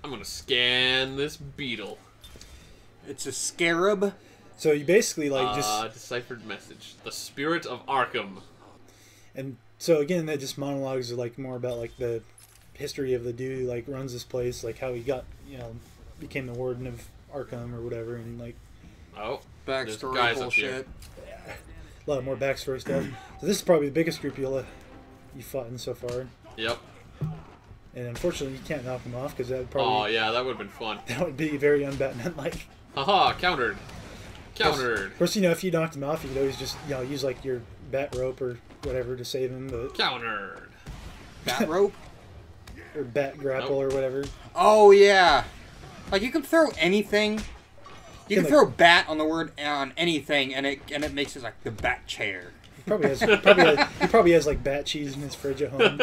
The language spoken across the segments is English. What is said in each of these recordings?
I'm gonna scan this beetle. It's a scarab. So you basically like just deciphered message. The spirit of Arkham. And so again, that just monologues are like more about like the history of the dude who like runs this place, like how he got, became the warden of Arkham or whatever, and like backstory bullshit. A lot more backstory stuff. So this is probably the biggest group you fought in so far. Yep. And unfortunately, you can't knock them off because that would probably. Oh yeah, that would have been fun. That would be very un-Batman-like. Haha, countered. Countered. Of course, if you knocked him off, you could always just use like your bat rope or whatever to save him. But countered. Bat rope. Or bat grapple or whatever. Oh yeah, like you can throw anything. You can throw bat on the word on anything, and it makes it like the bat chair. He probably has like bat cheese in his fridge at home.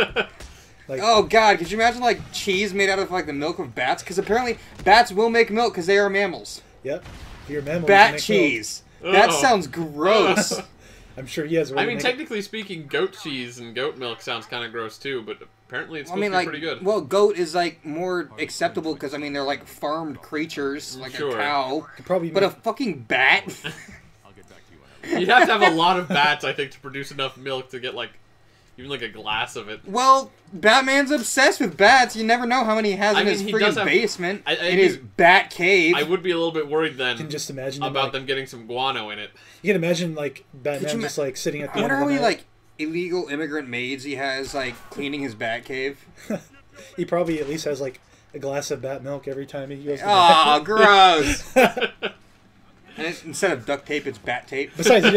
Like, oh god, could you imagine like cheese made out of like the milk of bats? Because apparently bats will make milk because they are mammals. Yep. If you're a mammal, bat cheese. That sounds gross. I'm sure he has. I mean, technically speaking, goat cheese and goat milk sounds kind of gross too, but apparently it's supposed to be pretty good. Well, goat is like more acceptable because I mean they're like farmed creatures, like a cow. But a fucking bat. You'd have to have a lot of bats, I think, to produce enough milk to get like even like a glass of it. Well, Batman's obsessed with bats. You never know how many he has in his freaking basement, in his bat cave. I would be a little bit worried then. You can just imagine about them getting some guano in it. You can imagine like Batman just like sitting at the end of the I wonder night. how many like illegal immigrant maids he has like cleaning his bat cave. He probably at least has like a glass of bat milk every time he goes to oh, gross. And instead of duct tape, it's bat tape. Besides, he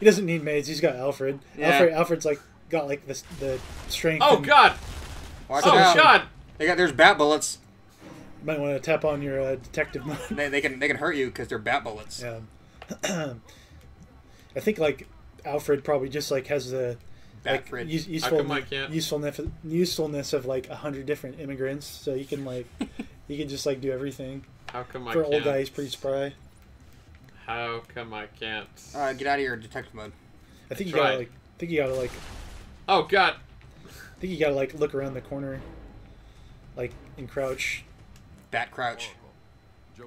doesn't need maids. He's got Alfred. Yeah. Alfred's like got like the strength. Oh god! Watch out! God! There's bat bullets. You might want to tap on your detective mode. They can hurt you because they're bat bullets. Yeah. I think like Alfred probably just like has the usefulness of like 100 different immigrants, so he can just like do everything. How come I For can't? Old guy, he's pretty spry. How come I can't? Get out of your detective mode. I think you gotta like. Oh god! I think you gotta like look around the corner, like and crouch. Bat crouch.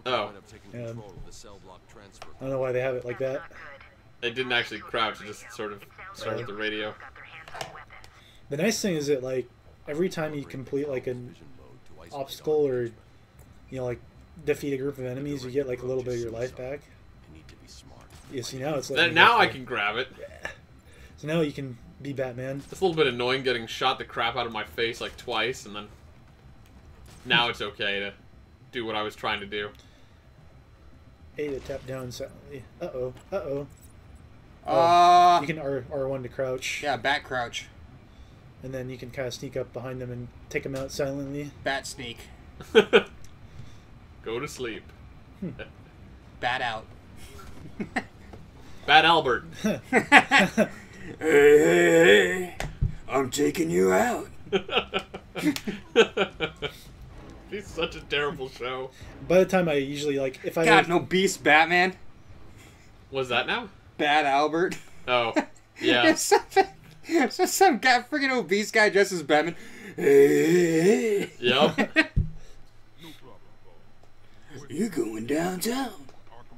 Oh. Yeah. I don't know why they have it like that. They didn't actually crouch; it just sort of started the radio. The nice thing is that like every time you complete like an obstacle or like defeat a group of enemies, you get like a little bit of your life back. Yeah, see now it's like now I can grab it. Yeah. So now you can be Batman. It's a little bit annoying getting shot the crap out of my face like twice, and then now it's okay to do what I was trying to do. A to tap down silently. Uh-oh. Uh-oh. You can R1 to crouch. Yeah, bat crouch. And then you can kind of sneak up behind them and take them out silently. Bat sneak. Go to sleep. Bat out. Bat Albert. Hey, I'm taking you out. It's such a terrible show. By the time I usually like, if I God, no Beast Batman. Was that now? Bat Albert. Oh, yeah. It's just some guy, freaking obese guy dressed as Batman. Hey. Yep. You're going downtown.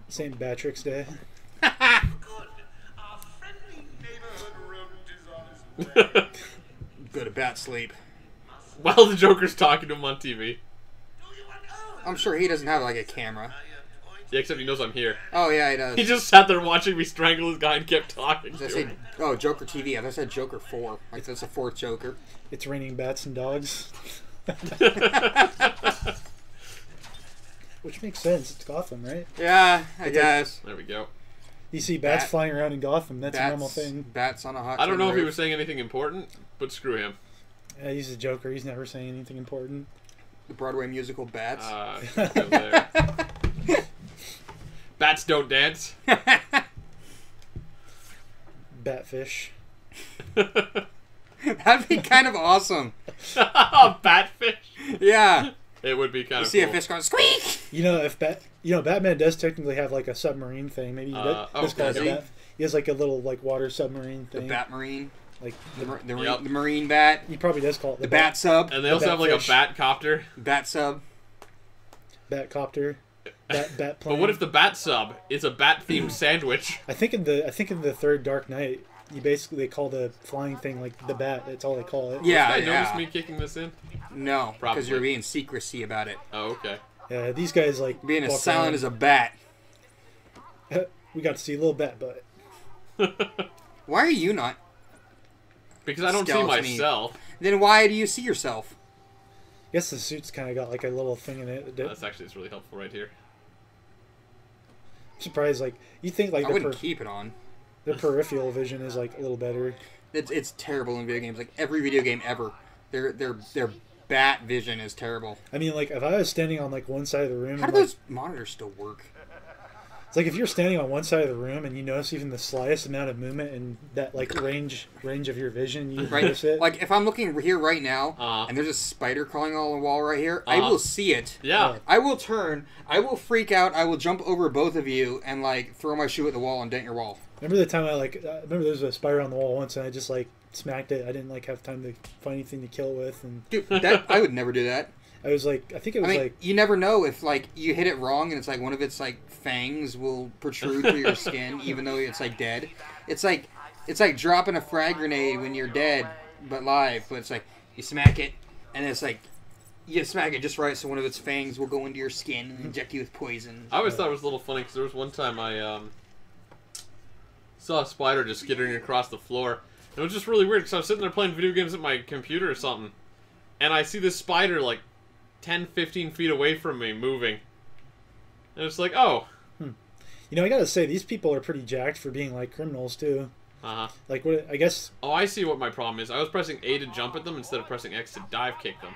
St. Patrick's Day. Go to bat sleep. While the Joker's talking to him on TV. I'm sure he doesn't have like a camera. Yeah, except he knows I'm here. Oh yeah, he does. He just sat there watching me strangle this guy and kept talking. Joker TV. I said Joker 4. Like that's a fourth Joker. It's raining bats and dogs. Which makes sense. It's Gotham, right? Yeah, I guess. There we go. You see bats flying around in Gotham. That's a normal thing. Bats on a hot. I don't know if he was saying anything important, but screw him. Yeah, he's a Joker. He's never saying anything important. The Broadway musical Bats. There. Bats don't dance. Batfish. That'd be kind of awesome. Batfish? Yeah. It would be kind of see cool. a fish going squeak. Batman does technically have like a submarine thing. Maybe he does he? He has like a little like water submarine thing. The Batmarine. Like the Marine Bat. He probably does call it the Bat Sub. And they also have like a Bat Copter. Bat Sub. Batcopter. Bat plane. But what if the bat sub is a bat-themed sandwich? I think in the third Dark Knight, they call the flying thing like the bat. That's all they call it. Yeah, Did I notice me kicking this in? No, Probably. because you're being secrecy about it. Oh, okay. Yeah, these guys like Being as walk silent around. as a bat. We got to see a little bat butt. Why are you not? Because I don't see Skeleton-y. myself. Then why do you see yourself? I guess the suit's kind of got like a little thing in it. That's actually it's really helpful right here. I'm surprised, like you think like I wouldn't keep it on. their peripheral vision is like a little better. It's terrible in video games. Like every video game ever, their bat vision is terrible. I mean, like if I was standing on like one side of the room, How and, do like, those monitors still work? it's like if you're standing on one side of the room and you notice even the slightest amount of movement in that like range of your vision, you Right? notice it. Like if I'm looking here right now and there's a spider crawling on the wall right here, I will see it. Yeah. I will turn. I will freak out. I will jump over both of you and like throw my shoe at the wall and dent your wall. Remember the time I remember there was a spider on the wall once and I just like smacked it. I didn't like have time to find anything to kill it with, and Dude, that I would never do that. I was like, I think it was like you never know if like you hit it wrong and it's like one of its like fangs will protrude through your skin even though it's like dead. It's like dropping a frag grenade when you're dead but live, but it's like you smack it and it's like you smack it just right so one of its fangs will go into your skin and inject you with poison. I always thought it was a little funny because there was one time I saw a spider just skittering across the floor. And it was just really weird because I was sitting there playing video games at my computer or something, and I see this spider like 10, 15 feet away from me moving. And it's like, oh. You know, I gotta say, these people are pretty jacked for being like criminals too. Uh-huh. Like, what? I guess. Oh, I see what my problem is. I was pressing A to jump at them instead of pressing X to dive kick them.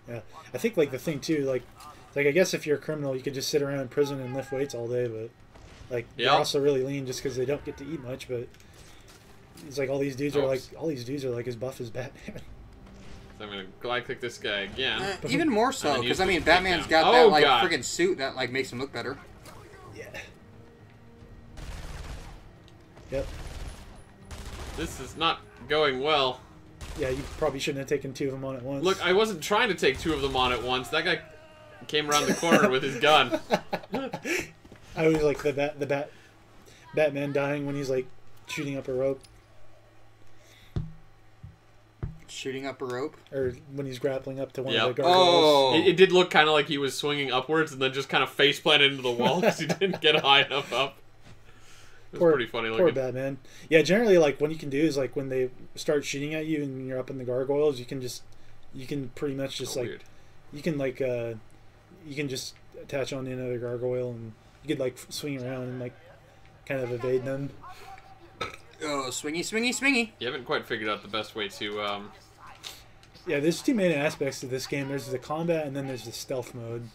Yeah, I think like the thing too, like I guess if you're a criminal, you could just sit around in prison and lift weights all day, but like they're also really lean just because they don't get to eat much. But it's like all these dudes are like as buff as Batman. So I'm gonna glide click this guy again. Even more so because I mean use the Batman's takedown. got that like God. friggin' suit that like makes him look better. Yeah. Yep. This is not going well. Yeah, you probably shouldn't have taken two of them on at once. Look, I wasn't trying to take two of them on at once. That guy came around the corner with his gun. I was like the Batman dying when he's like shooting up a rope, Shooting up a rope, or when he's grappling up to one Yep. of the gargoyles. It did look kind of like he was swinging upwards and then just kind of face planted into the wall because he didn't get high enough up. It was pretty funny looking. Poor Batman. Yeah, generally, like, what you can do is, like, when they start shooting at you and you're up in the gargoyles, you can pretty much just, like, weird. you can just attach on to another gargoyle and you could, like, swing around and, like, kind of evade them. oh swingy, swingy, swingy. You haven't quite figured out the best way to, Yeah, there's two main aspects to this game. There's the combat and then there's the stealth mode.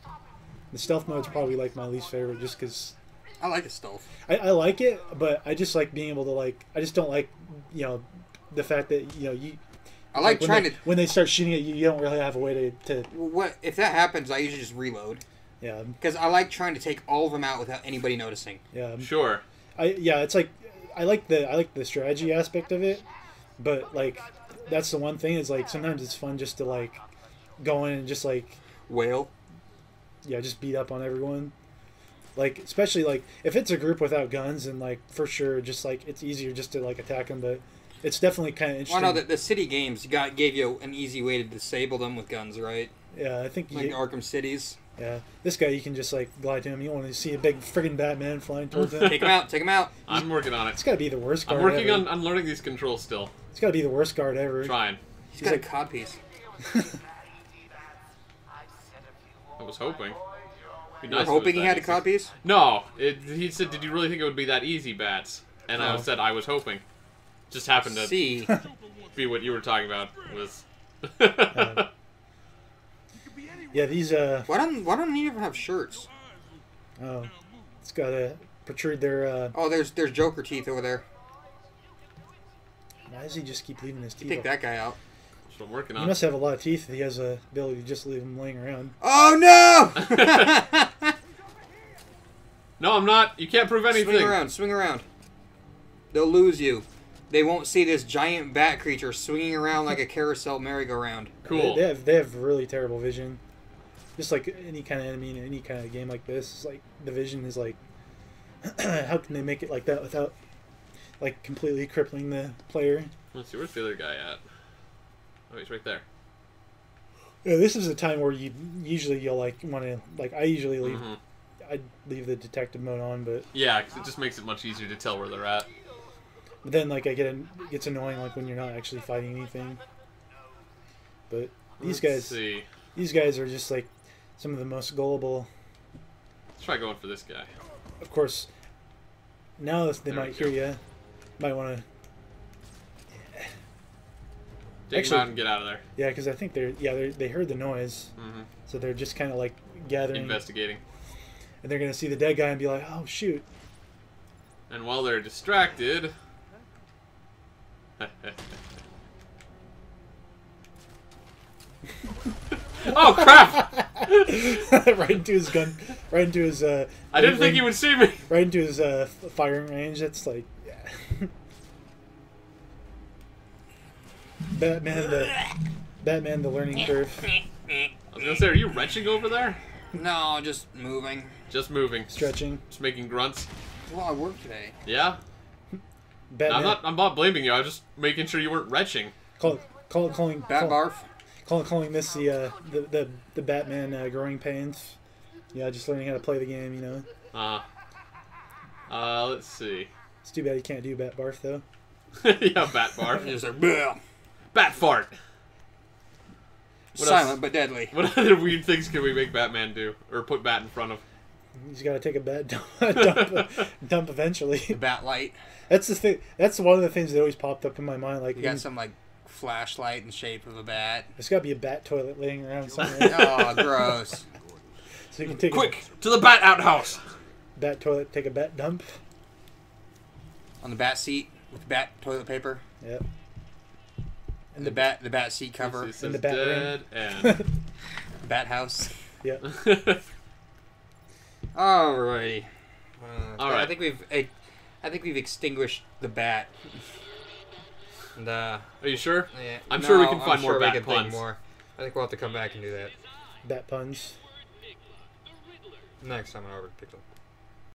The stealth mode's probably, like, my least favorite just because... I like the stealth. I like it, but I just like being able to, like... I just don't like, you know, the fact that, you know, you... I like trying when they start shooting at you, you don't really have a way to What if that happens? I usually just reload. yeah. Because I like trying to take all of them out without anybody noticing. Yeah. sure. It's like I like the strategy aspect of it, but like that's the one thing is like sometimes it's fun just to like go in and just like Whale. just beat up on everyone. Like especially like if it's a group without guns and like for sure just like it's easier just to like attack them, but it's definitely kind of interesting. Well, no, the city games gave you an easy way to disable them with guns, right? Yeah, I think Like Arkham Cities. Yeah, this guy you can just like glide to him. You want to see a big friggin' Batman flying towards him. Take him out. Take him out. I'm working on it. It's got to be the worst guard I'm working ever. on learning these controls still. It's got to be the worst guard ever. Trying. He's got a codpiece. I was hoping. Be You nice were if it hoping he was had a that easy. codpiece? No. He said, did you really think it would be that easy, Bats? And I Oh. said, I was hoping. Just happened to See. be what you were talking about. Was Yeah, these Why don't you even have shirts? oh, it's got to protrude their. Oh, there's Joker teeth over there. Why does he just keep leaving his teeth? Take that guy out. That's what I'm working He on. must have a lot of teeth if he has the ability to just leave them laying around. Oh no! No, I'm not. You can't prove anything. Swing around, swing around. They'll lose you. They won't see this giant bat creature swinging around like a carousel merry-go-round. Cool. They have really terrible vision. just like any kind of enemy in any kind of game like this, it's like Division is like, how can they make it like that without like completely crippling the player? Let's see, where's the other guy at? Oh, he's right there. Yeah, this is a time where you'll like want to like I usually leave. I leave the detective mode on, but yeah, 'cause it just makes it much easier to tell where they're at. But then like it gets annoying like when you're not actually fighting anything. But these guys are just like some of the most gullible. Let's try going for this guy. Of course, now they might hear you. Might want to. Take him out and get out of there. Yeah, because I think they heard the noise, so they're just kind of like gathering, investigating, and they're gonna see the dead guy and be like, "Oh shoot!" And while they're distracted, oh crap! Right into his gun, right into his. I didn't think he would see me. Right into his firing range. That's like, yeah. Batman, the learning curve. I was gonna say, are you wrenching over there? No, just moving. Just moving. Stretching. Just making grunts. Well, I work today. Yeah. Batman. I'm not blaming you. I was just making sure you weren't wrenching. Calling this the Batman growing pains. Yeah, just learning how to play the game, you know. Let's see. It's too bad you can't do Bat Barf though. Yeah, Bat Barf. Just like, Bat Fart. Silent but deadly. What other weird things can we make Batman do? Or put Bat in front of? He's got to take a bat dump eventually. The Bat Light. That's the thing. That's one of the things that always popped up in my mind. Like you got some like flashlight in the shape of a bat. There's got to be a bat toilet laying around somewhere. Oh, gross. So you can take to the Bat outhouse. Bat toilet, take a bat dump. On the bat seat with bat toilet paper. Yep. And the bat seat cover. And the bat dead ring. And bat house. Yep. Alrighty. All right. I think we've extinguished the bat. And, are you sure? Yeah, I'm sure we can find more bat puns. I think we'll have to come back and do that Bat puns. next time on Over Pixel.